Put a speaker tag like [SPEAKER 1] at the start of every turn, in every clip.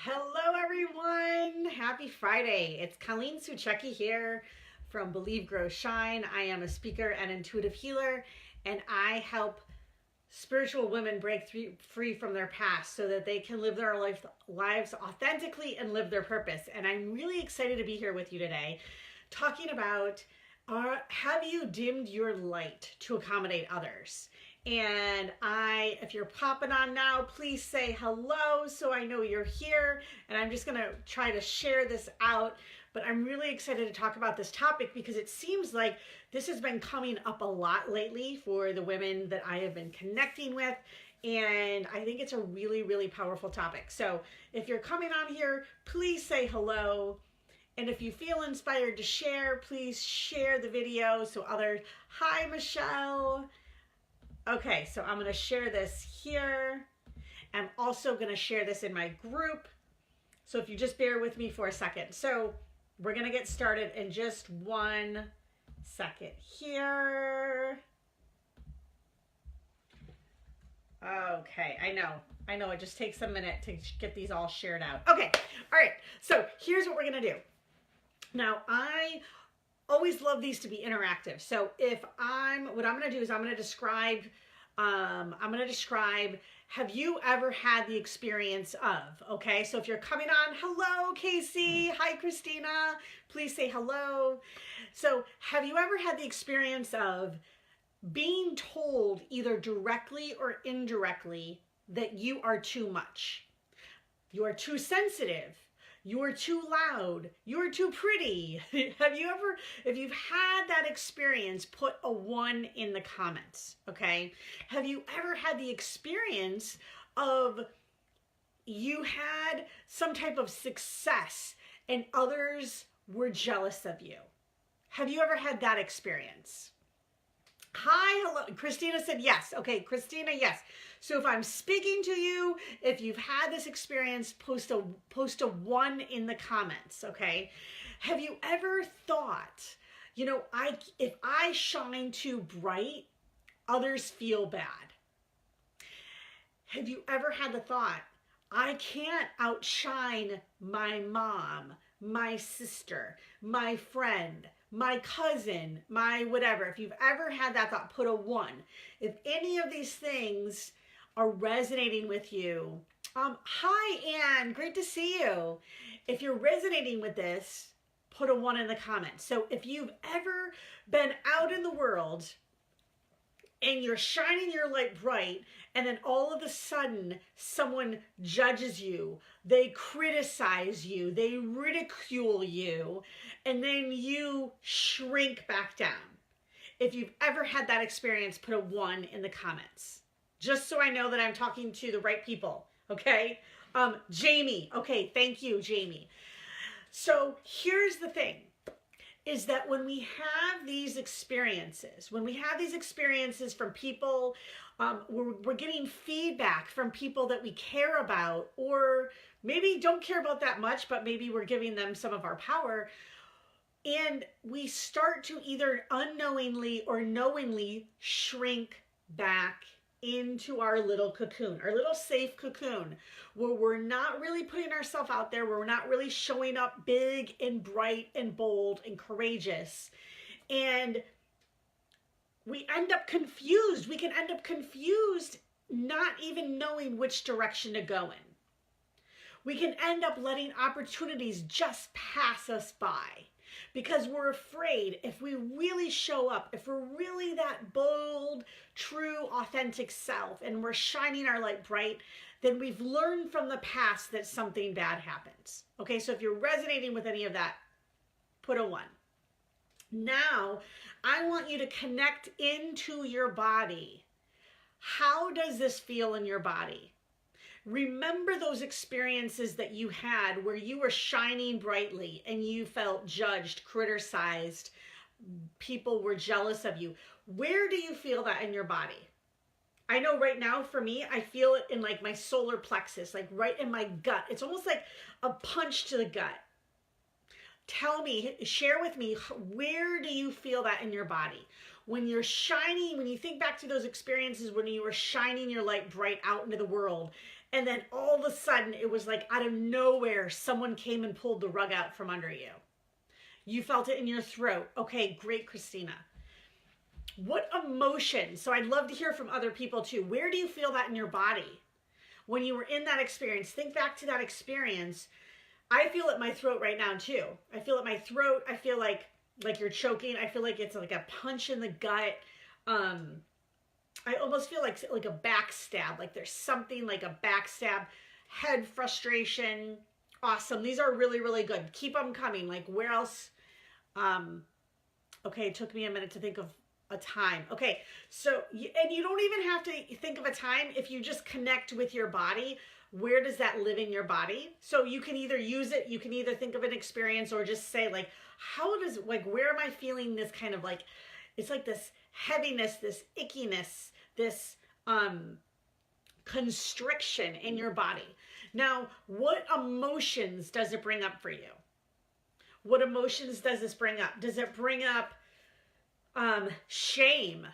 [SPEAKER 1] Hello, everyone. Happy Friday. It's Colleen Suchecki here from Believe, Grow, Shine. I am a speaker and intuitive healer, and I help spiritual women break free from their past so that they can live their lives authentically and live their purpose. And I'm really excited to be here with you today talking about have you dimmed your light to accommodate others? And if you're popping on now, please say hello so I know you're here. And I'm just going to try to share this out. But I'm really excited to talk about this topic because it seems like this has been coming up a lot lately for the women that I have been connecting with. And I think it's a really, really powerful topic. So if you're coming on here, please say hello. And if you feel inspired to share, please share the video so others. Hi, Michelle. Okay, so I'm going to share this here. I'm also going to share this in my group. So if you just bear with me for a second. So we're going to get started in just 1 second here. Okay, I know it just takes a minute to get these all shared out. Okay, all right, so here's what we're going to do. Now, I always love these to be interactive. So what I'm going to do is I'm going to describe, have you ever had the experience of, okay? So if you're coming on, hello, Casey. Hi, Christina. Please say hello. So have you ever had the experience of being told either directly or indirectly that you are too much? You are too sensitive. You're too loud. You're too pretty. If you've had that experience, put a 1 in the comments, okay? Have you ever had the experience of you had some type of success and others were jealous of you? Have you ever had that experience? Hi, hello. Christina said yes. Okay, Christina, yes. So if I'm speaking to you, if you've had this experience, post a 1 in the comments, okay? Have you ever thought, if I shine too bright, others feel bad? Have you ever had the thought, I can't outshine my mom, my sister, my friend, my cousin, my whatever? If you've ever had that thought, put a 1. If any of these things are resonating with you, hi, Anne, great to see you. If you're resonating with this, put a 1 in the comments. So if you've ever been out in the world and you're shining your light bright, and then all of a sudden someone judges you, they criticize you, they ridicule you, and then you shrink back down. If you've ever had that experience, put a 1 in the comments. Just so I know that I'm talking to the right people, okay? Jamie, okay, thank you, Jamie. So here's the thing, is that when we have these experiences, from people, we're getting feedback from people that we care about, or maybe don't care about that much, but maybe we're giving them some of our power, and we start to either unknowingly or knowingly shrink back into our little cocoon, our little safe cocoon, where we're not really putting ourselves out there, where we're not really showing up big and bright and bold and courageous. And we end up confused. We can end up confused, not even knowing which direction to go in. We can end up letting opportunities just pass us by, because we're afraid if we really show up, if we're really that bold, true, authentic self, and we're shining our light bright, then we've learned from the past that something bad happens. Okay, so if you're resonating with any of that, put a 1. Now, I want you to connect into your body. How does this feel in your body? Remember those experiences that you had where you were shining brightly and you felt judged, criticized, people were jealous of you. Where do you feel that in your body? I know right now for me, I feel it in like my solar plexus, like right in my gut. It's almost like a punch to the gut. Tell me, share with me, where do you feel that in your body? When you're shining, when you think back to those experiences when you were shining your light bright out into the world, And then all of a sudden, it was like out of nowhere, someone came and pulled the rug out from under you. You felt it in your throat. Okay, great, Christina. What emotion? So I'd love to hear from other people too. Where do you feel that in your body? When you were in that experience, think back to that experience. I feel it in my throat right now too. I feel it in my throat. I feel like you're choking. I feel like it's like a punch in the gut. I almost feel like a backstab. Like there's something like a backstab. Head frustration. Awesome. These are really, really good. Keep them coming. Like where else? Okay, it took me a minute to think of a time. Okay, so, and you don't even have to think of a time if you just connect with your body. Where does that live in your body? So you can either use it, you can either think of an experience or just say like, how does, like, where am I feeling this kind of like, it's like this heaviness, this ickiness, this constriction in your body. Now, what emotions does it bring up for you? What emotions does this bring up? Does it bring up shame?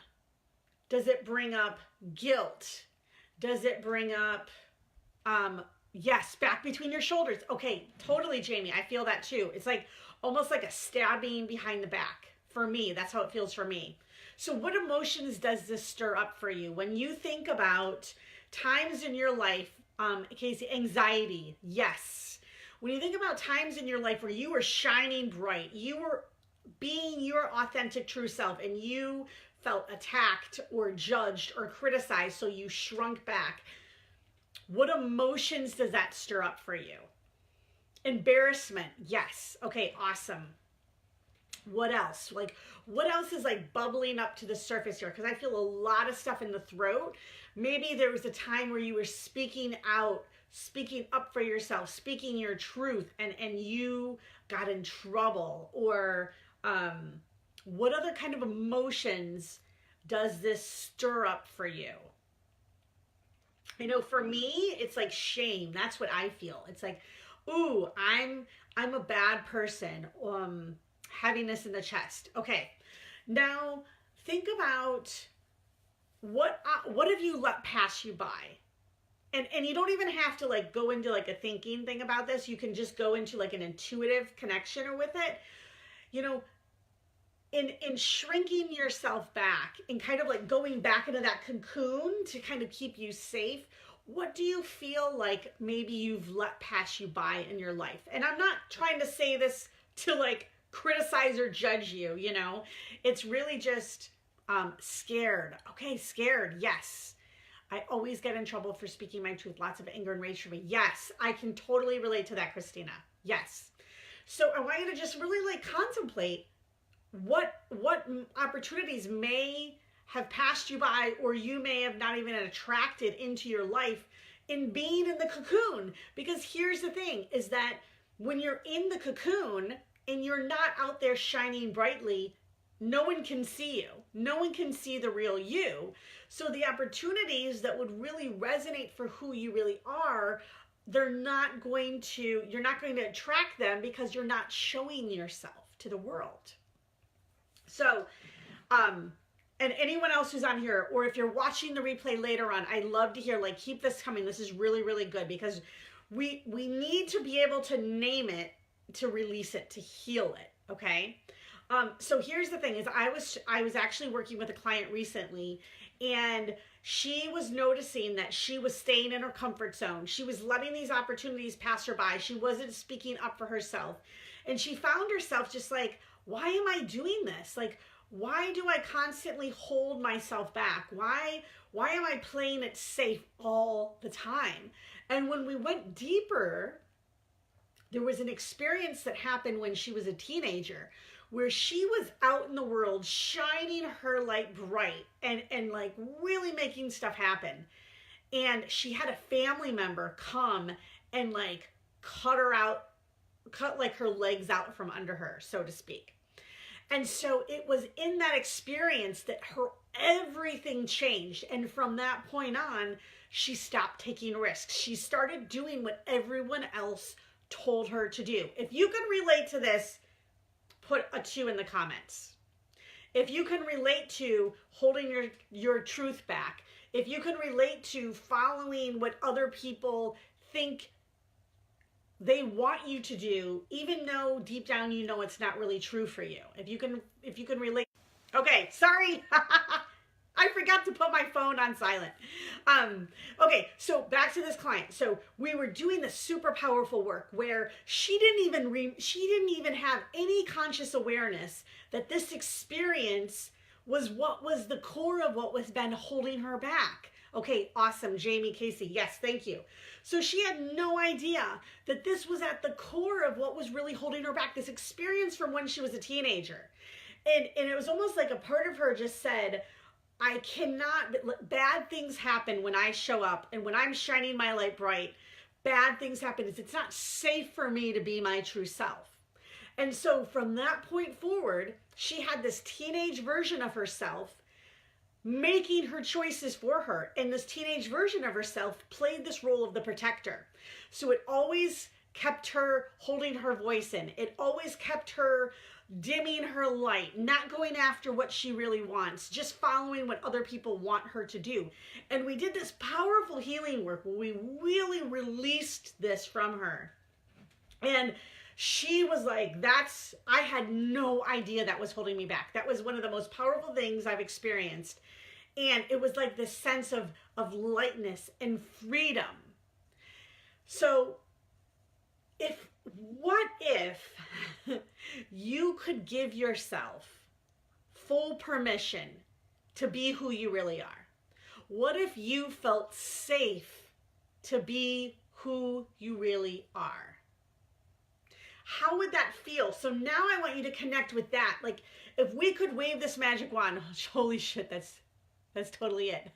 [SPEAKER 1] Does it bring up guilt? Does it bring up, yes, back between your shoulders? Okay, totally, Jamie. I feel that too. It's like almost like a stabbing behind the back. For me, that's how it feels for me. So what emotions does this stir up for you? When you think about times in your life, Casey, anxiety, yes. When you think about times in your life where you were shining bright, you were being your authentic true self, and you felt attacked or judged or criticized, so you shrunk back, what emotions does that stir up for you? Embarrassment, yes. Okay, awesome. What else? Like, what else is like bubbling up to the surface here? Because I feel a lot of stuff in the throat. Maybe there was a time where you were speaking out, speaking up for yourself, speaking your truth, and you got in trouble. Or what other kind of emotions does this stir up for you? I know for me, it's like shame. That's what I feel. It's like, ooh, I'm a bad person. Heaviness in the chest. Okay, now think about what have you let pass you by? And you don't even have to like go into like a thinking thing about this. You can just go into like an intuitive connection with it. You know, in shrinking yourself back and kind of like going back into that cocoon to kind of keep you safe, what do you feel like maybe you've let pass you by in your life? And I'm not trying to say this to like criticize or judge you, you know. It's really just scared. Okay, scared, yes. I always get in trouble for speaking my truth. Lots of anger and rage for me. Yes, I can totally relate to that, Christina. Yes. So I want you to just really like contemplate what opportunities may have passed you by, or you may have not even attracted into your life in being in the cocoon. Because here's the thing, is that when you're in the cocoon and you're not out there shining brightly, no one can see you. No one can see the real you. So the opportunities that would really resonate for who you really are, you're not going to attract them because you're not showing yourself to the world. So, and anyone else who's on here, or if you're watching the replay later on, I'd love to hear, like, keep this coming. This is really, really good, because we need to be able to name it, to release it, to heal it. Okay. So here's the thing, is I was actually working with a client recently, and she was noticing that she was staying in her comfort zone. She was letting these opportunities pass her by. She wasn't speaking up for herself. And she found herself just like, why am I doing this? Like, why do I constantly hold myself back? Why am I playing it safe all the time? And when we went deeper, there was an experience that happened when she was a teenager, where she was out in the world shining her light bright and like really making stuff happen. And she had a family member come and like cut like her legs out from under her, so to speak. And so it was in that experience that everything changed. And from that point on, she stopped taking risks. She started doing what everyone else told her to do. If you can relate to this, put a 2 in the comments. If you can relate to holding your truth back, if you can relate to following what other people think they want you to do, even though deep down you know it's not really true for you. If you can relate. Okay, sorry. I forgot to put my phone on silent. Okay, so back to this client. So we were doing this super powerful work where she didn't even have any conscious awareness that this experience was what was the core of what was been holding her back. Okay, awesome, Jamie Casey. Yes, thank you. So she had no idea that this was at the core of what was really holding her back, this experience from when she was a teenager. And it was almost like a part of her just said, I cannot, bad things happen when I show up, and when I'm shining my light bright, bad things happen. It's not safe for me to be my true self. And so from that point forward, she had this teenage version of herself making her choices for her. And this teenage version of herself played this role of the protector. So it always kept her holding her voice in. It always kept her dimming her light, not going after what she really wants, just following what other people want her to do. And we did this powerful healing work where we really released this from her. And she was like, I had no idea that was holding me back. That was one of the most powerful things I've experienced. And it was like this sense of lightness and freedom. So what if you could give yourself full permission to be who you really are? What if you felt safe to be who you really are? How would that feel? So now I want you to connect with that. Like, if we could wave this magic wand, holy shit, that's totally it.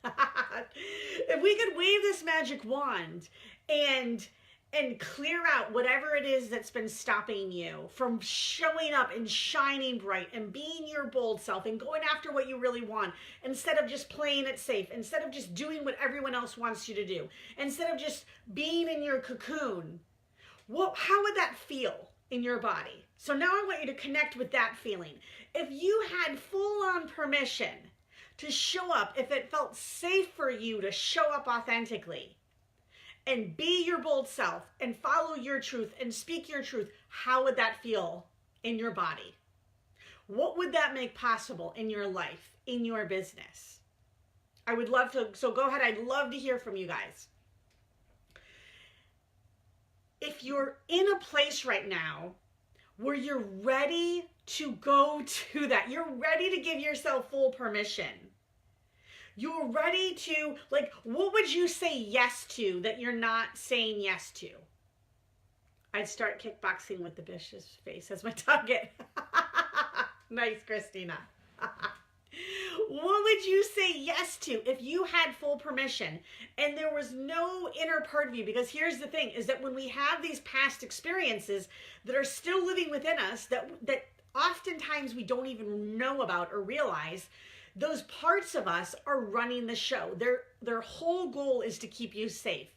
[SPEAKER 1] If we could wave this magic wand and clear out whatever it is that's been stopping you from showing up and shining bright and being your bold self and going after what you really want, instead of just playing it safe, instead of just doing what everyone else wants you to do, instead of just being in your cocoon, how would that feel in your body? So now I want you to connect with that feeling. If you had full-on permission to show up, if it felt safe for you to show up authentically, and be your bold self and follow your truth and speak your truth, how would that feel in your body? What would that make possible in your life, in your business? I would love to, so go ahead, I'd love to hear from you guys. If you're in a place right now where you're ready to go to that, you're ready to give yourself full permission, you're ready to, like, what would you say yes to that you're not saying yes to? I'd start kickboxing with the vicious face as my target. Nice, Christina. What would you say yes to if you had full permission and there was no inner part of you? Because here's the thing, is that when we have these past experiences that are still living within us, that oftentimes we don't even know about or realize, those parts of us are running the show. Their whole goal is to keep you safe.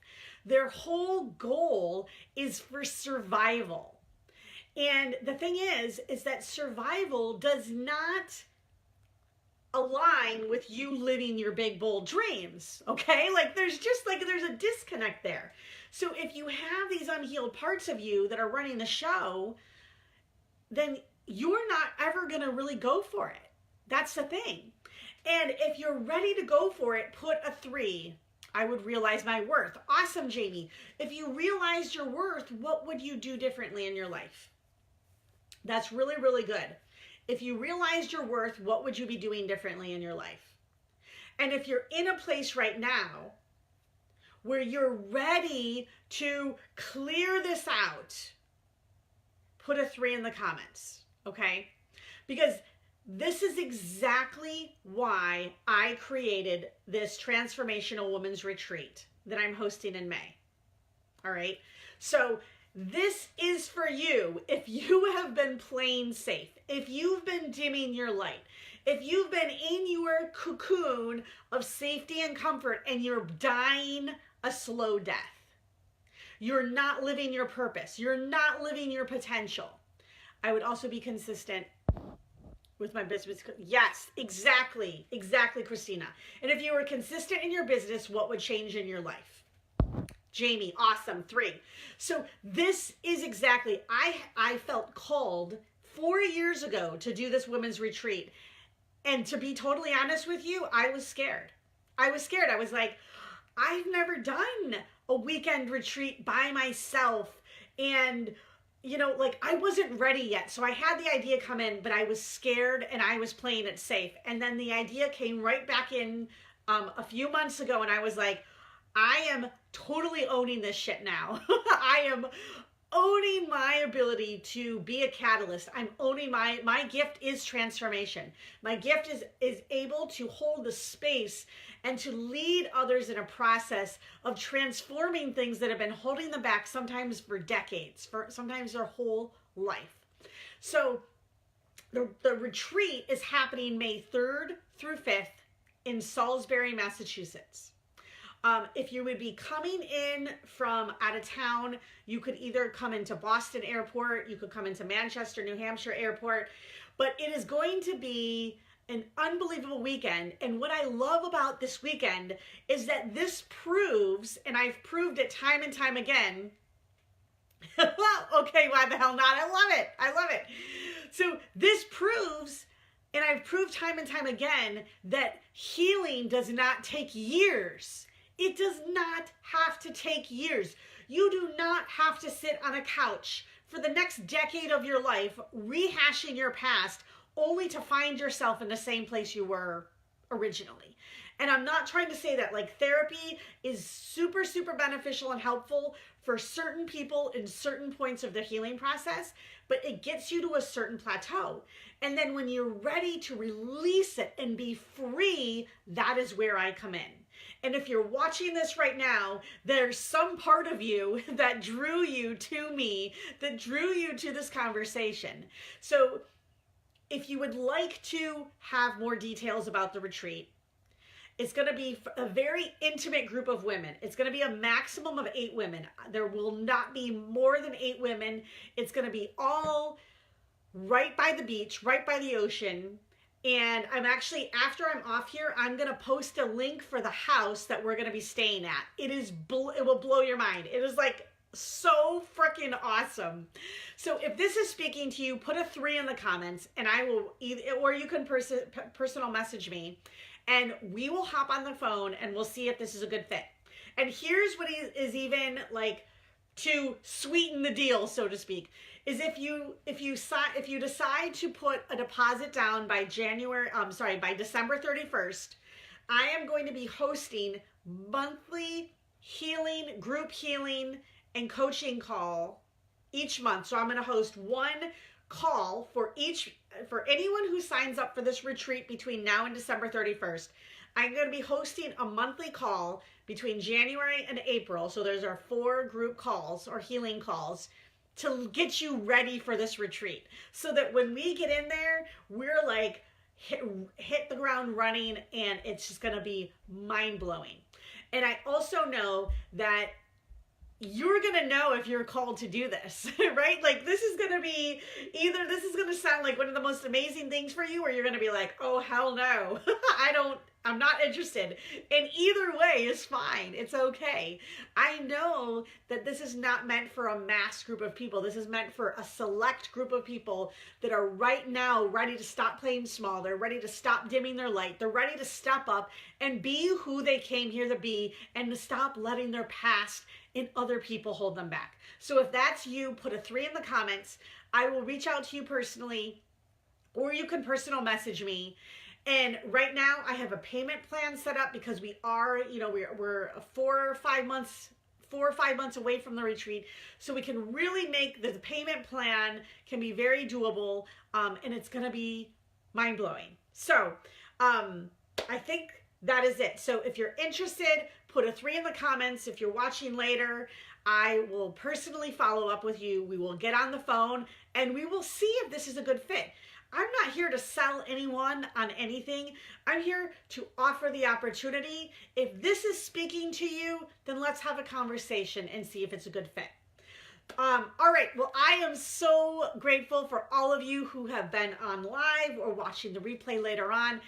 [SPEAKER 1] Their whole goal is for survival. And the thing is that survival does not align with you living your big, bold dreams, okay? Like, there's a disconnect there. So if you have these unhealed parts of you that are running the show, then you're not ever gonna really go for it. That's the thing. And if you're ready to go for it, put a 3. I would realize my worth. Awesome, Jamie. If you realized your worth, what would you do differently in your life? That's really, really good. If you realized your worth, what would you be doing differently in your life? And if you're in a place right now where you're ready to clear this out, put a 3 in the comments, okay? Because this is exactly why I created this Transformational Women's Retreat that I'm hosting in May. All right. So this is for you if you have been playing safe, if you've been dimming your light, if you've been in your cocoon of safety and comfort and you're dying a slow death. You're not living your purpose. You're not living your potential. I would also be consistent. With my business. Yes, exactly. Exactly, Christina. And if you were consistent in your business, what would change in your life? Jamie, awesome. 3. So this is exactly, I felt called 4 years ago to do this women's retreat. And to be totally honest with you, I was scared. I was scared. I was like, I've never done a weekend retreat by myself. And, you know, like I wasn't ready yet. So I had the idea come in, but I was scared and I was playing it safe. And then the idea came right back in a few months ago. And I was like, I am totally owning this shit now. I am owning my ability to be a catalyst. I'm owning my gift is transformation. My gift is able to hold the space and to lead others in a process of transforming things that have been holding them back, sometimes for decades, for sometimes their whole life. So the retreat is happening May 3rd through 5th in Salisbury, Massachusetts. If you would be coming in from out of town, you could either come into Boston Airport, you could come into Manchester, New Hampshire Airport, but it is going to be an unbelievable weekend. And what I love about this weekend is that this proves, and I've proved it time and time again, well, okay, why the hell not? I love it. I love it. So this proves, and I've proved time and time again, that healing does not take years. It does not have to take years. You do not have to sit on a couch for the next decade of your life rehashing your past only to find yourself in the same place you were originally. And I'm not trying to say that, like, therapy is super, super beneficial and helpful for certain people in certain points of the healing process, but it gets you to a certain plateau. And then when you're ready to release it and be free, that is where I come in. And if you're watching this right now, there's some part of you that drew you to me, that drew you to this conversation. So if you would like to have more details about the retreat, it's going to be a very intimate group of women. It's going to be a maximum of 8 women. There will not be more than 8 women. It's going to be all right by the beach, right by the ocean. And I'm actually, after I'm off here, I'm going to post a link for the house that we're going to be staying at. It will blow your mind. It is like so freaking awesome. So if this is speaking to you, put a 3 in the comments and I will either, or you can personal message me and we will hop on the phone and we'll see if this is a good fit. And here's what is even like to sweeten the deal, so to speak, is if you decide to put a deposit down by by December 31st, I am going to be hosting monthly healing, group healing, and coaching call each month. So I'm going to host one call for anyone who signs up for this retreat between now and December 31st. I'm going to be hosting a monthly call between January and April. So there's our 4 group calls or healing calls to get you ready for this retreat. So that when we get in there, we're like hit the ground running and it's just going to be mind-blowing. And I also know that you're going to know if you're called to do this, right? Like this is going to be either this is going to sound like one of the most amazing things for you or you're going to be like, oh, hell no, I'm not interested. And either way is fine. It's okay. I know that this is not meant for a mass group of people. This is meant for a select group of people that are right now ready to stop playing small. They're ready to stop dimming their light. They're ready to step up and be who they came here to be and to stop letting their past and other people hold them back. So if that's you, put a 3 in the comments. I will reach out to you personally or you can personal message me. And right now I have a payment plan set up because we are, we're 4 or 5 months away from the retreat. So we can really make the payment plan can be very doable. And it's going to be mind blowing. So I think that is it. So if you're interested, put a 3 in the comments. If you're watching later, I will personally follow up with you. We will get on the phone and we will see if this is a good fit. I'm not here to sell anyone on anything. I'm here to offer the opportunity. If this is speaking to you, then let's have a conversation and see if it's a good fit. All right. Well, I am so grateful for all of you who have been on live or watching the replay later on.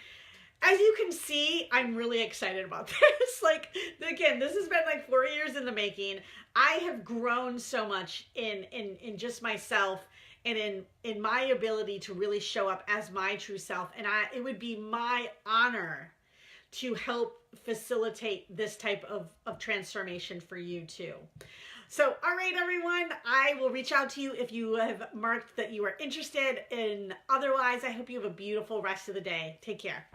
[SPEAKER 1] As you can see, I'm really excited about this. Like, again, this has been like 4 years in the making. I have grown so much in just myself and in my ability to really show up as my true self. And it would be my honor to help facilitate this type of transformation for you too. So, all right, everyone, I will reach out to you if you have marked that you are interested. And otherwise, I hope you have a beautiful rest of the day. Take care.